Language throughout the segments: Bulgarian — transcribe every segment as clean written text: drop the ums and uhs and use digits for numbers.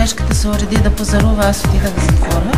колежката се уреди да пазарува, аз отидах в затвора.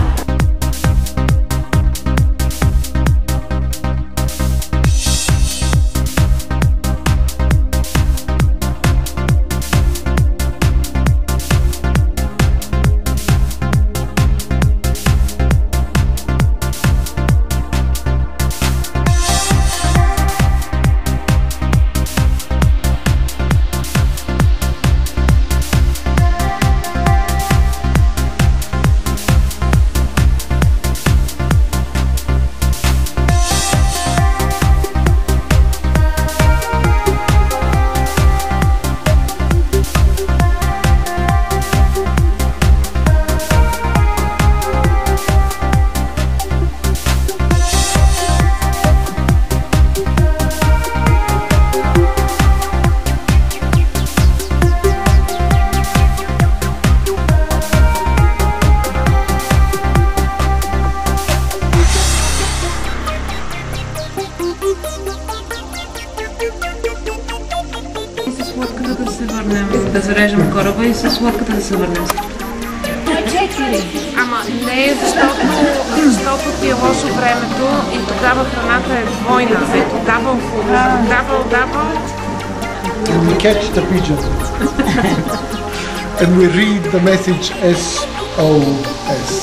С лодката да се върнем, да зарежем кораба и с лодката да се върнем. Ама не е защото ти е лошо времето и тогава храната е двойна. Ето, дабъл фуд, дабъл. We catch the pigeon and we read the message SOS.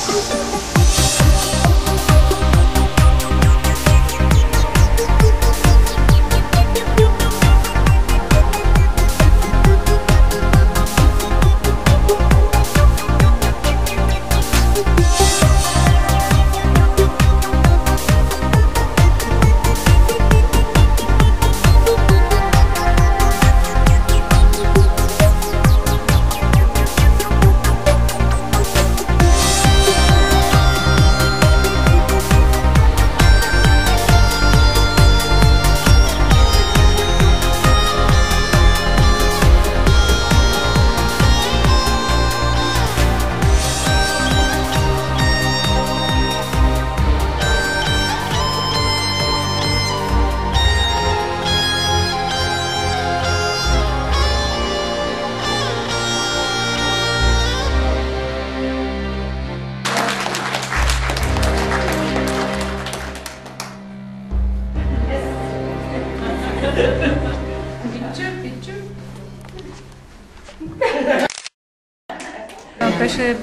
Беше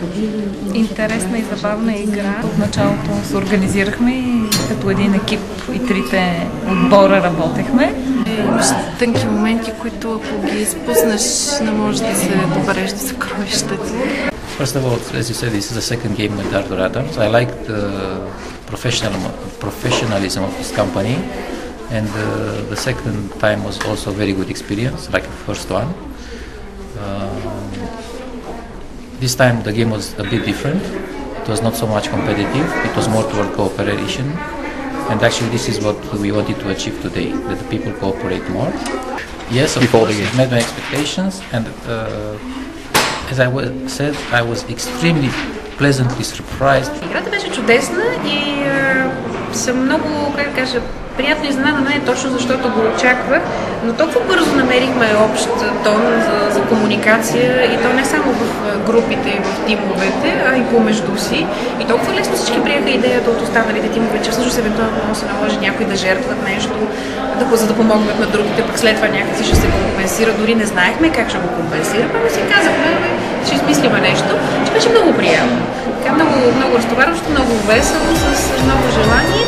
интересна и забавна игра. От началото се организирахме и като един екип и трите отбора работехме. Имаш тънки моменти, които ако ги изпуснеш, не можеш да се добереш до съкровищата. First of all, as you said, this is the second game with Dardo Adams. I like the professionalism of this company, and the second time was also a very good experience, like the first one. This time the game was a bit different. It was not so much competitive, it was more toward cooperation. And actually this is what we wanted to achieve today, that the people cooperate more. Yes, of course, it met my expectations, and as I said, I was extremely pleasantly surprised. Играта беше чудесна и съм много, как да кажа, приятно изненадана, не точно защото го очаквах, но толкова бързо намерихме общ тон за комуникация и то не само в групите и в тимовете, а и помежду си. И толкова лесно всички приеха идеята от останалите тимове, че всъщност евентуално се наложи някой да жертват нещо, за да помогнат на другите, пък след това някакси ще се компенсира. Дори не знаехме как ще го компенсираме, но си казахме, ще измислиме нещо, че беше много приятно. Много разтоварващо, много весело, с много желание.